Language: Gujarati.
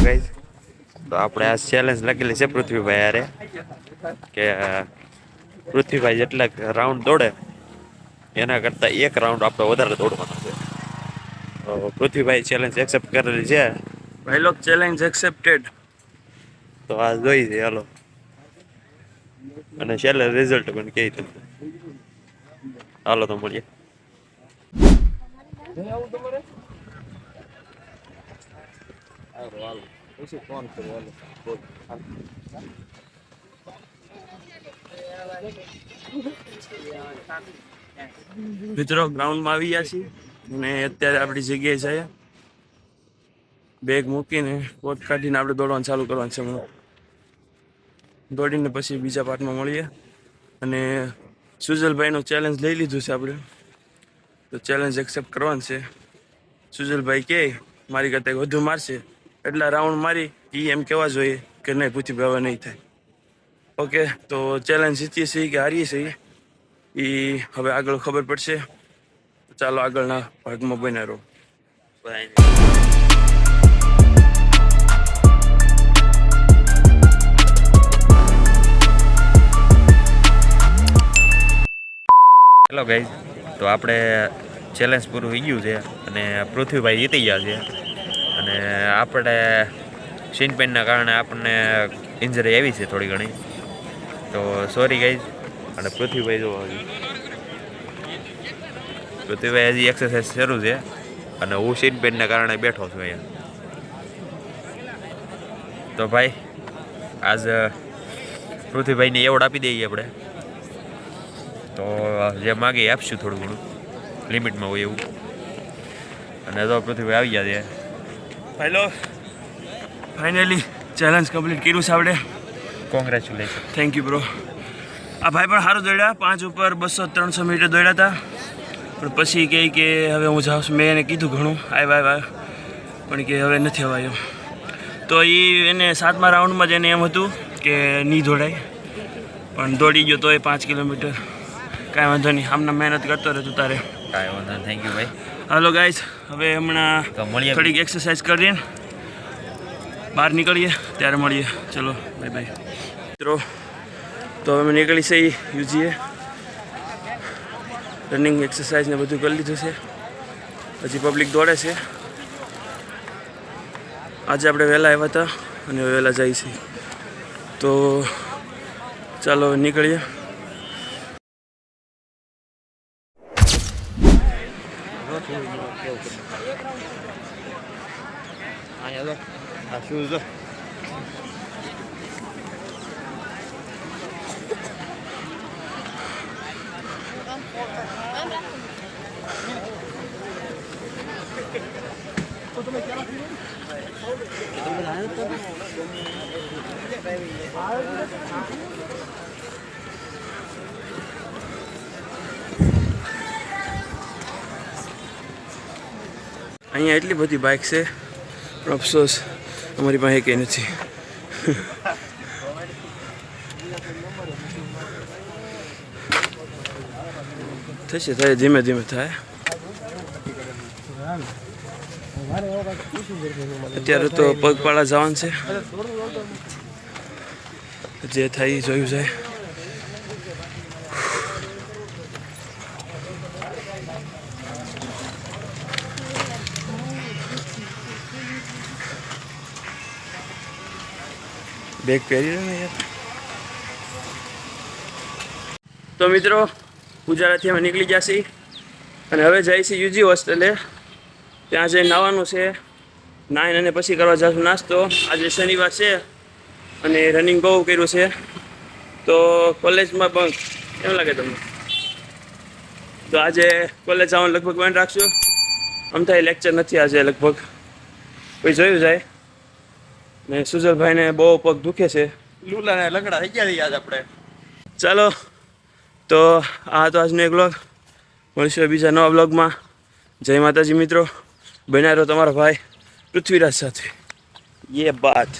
ગાઈસ, તો આપણે આ ચેલેન્જ લખેલી છે પૃથ્વીભાઈ યારે કે પૃથ્વીભાઈ જેટલા રાઉન્ડ દોડે એના કરતા એક રાઉન્ડ આપણે વધારે દોડવાનો છે. તો પૃથ્વીભાઈ ચેલેન્જ એક્સેપ્ટ કરેલી છે. ભાઈ લોગ ચેલેન્જ એક્સેપ્ટેડ. તો આ જોઈ છે હાલો, અને છેલ્લે રિઝલ્ટ પણ કહી તમને. હાલો તો મળીએ. મિત્રો ગ્રાઉન્ડમાં આવી ગયા છીએ અને અત્યારે આપણી જગ્યાએ છે બેગ મૂકીને કોટ કાઢીને આપણે દોડવાનું ચાલુ કરવાનું છે. દોડીને પછી બીજા પાર્ટમાં મળીએ. અને સુજલભાઈનું ચેલેન્જ લઈ લીધું છે આપણે, તો ચેલેન્જ એક્સેપ્ટ કરવાનું છે. સુજલભાઈ કહે મારી કરતાં વધુ મારશે એટલા રાઉન્ડ મારી એ એમ કહેવા જોઈએ કે નહીં પૃથ્વીભાઈ હવે નહીં થાય. ઓકે, તો ચેલેન્જ જીતીએ છીએ કે હારીએ છીએ એ હવે આગળ ખબર પડશે. ચાલો આગળના ભાગમાં બન્યા રહો. હેલો ગાઈઝ, તો આપણે ચેલેન્જ પૂરું થઈ ગયું છે અને પૃથ્વીભાઈ જીતી ગયા છે. અને આપણે સીન પેનના કારણે આપણને ઇન્જરી આવી છે થોડી ઘણી, તો સોરી ગાઈઝ. અને પૃથ્વીભાઈ જો પૃથ્વીભાઈ હજી એક્સરસાઇઝ શરૂ છે અને હું સીન પેનના કારણે બેઠો છું અહીંયા. તો ભાઈ આજ પૃથ્વીભાઈને એવોર્ડ આપી દઈએ આપણે. તો જે માગે આપશું થોડું ઘણું લિમિટમાં હોય એવું. અને તો પૃથ્વીભાઈ આવી ગયા છે. હેલો, ફાઇનલી ચેલેન્જ કમ્પ્લીટ કર્યું છે આપણે. કોંગ્રેચ્યુલેશન. Thank you bro. આ ભાઈ પણ સારું દોડ્યા, 5 ઉપર 200-300 મીટર દોડ્યા હતા. પણ પછી કહે કે હવે હું જાઉં છું. મેં એને કીધું ઘણું આવ્યા પણ કે હવે નથી અવાયો. તો એને 7મા રાઉન્ડમાં જ એને એમ હતું કે નહીં દોડાય, પણ દોડી ગયો તો એ 5 કિલોમીટર. કાંઈ વાંધો નહીં, આમના મહેનત કરતો રહેતું તારે. કાંઈ વાંધો નહીં, થેન્ક યુ ભાઈ. હાલો ગાઈસ, હવે હમણાં થોડીક એક્સરસાઇઝ કરીએ, બહાર નીકળીએ ત્યારે મળીએ. ચલો બાય બાય મિત્રો. તો હવે અમે નીકળી છે યુજીએ. રનિંગ એક્સરસાઇઝ ને બધું કરી લીધું છે. હજી પબ્લિક દોડે છે. આજે આપણે વહેલા આવ્યા હતા અને વહેલા જાય છે. તો ચાલો નીકળીએ. અહીંયા એટલી બધી બાઇક છે પણ અફસોસ અમારી પાસે કંઈ નથી. થશે, થાય, ધીમે ધીમે થાય. અત્યારે તો પગપાળા જવાનું છે, જે થાય એ જોયું જાય. બેગ પહેરી રહ્યો ને યાર. તો મિત્રો ગુજરાતથી અમે નીકળી ગયા છીએ અને હવે જાય છે યુજી હોસ્ટેલે. ત્યાં જઈને નાવાનું છે, નાઈને અને પછી કરવા જશું નાસ્તો. આજે શનિવાર છે અને રનિંગ બહુ કર્યું છે, તો કોલેજમાં પણ એમ લાગે તમને. તો આજે કોલેજ આવવાનું લગભગ બંધ રાખશું. આમ થાય લેક્ચર નથી આજે લગભગ, કોઈ જોયું જાય. ને સુજલભાઈને બહુ પગ દુખે છે, લુલાને લંગડા થઈ ગયા આજ આપણે. ચાલો તો આ તો આજનો એક વ્લોગ. મળશું બીજા નવા વ્લોગમાં. જય માતાજી મિત્રો. બન્યા રહો તમારા ભાઈ પૃથ્વીરાજ સાથે. યે બાત.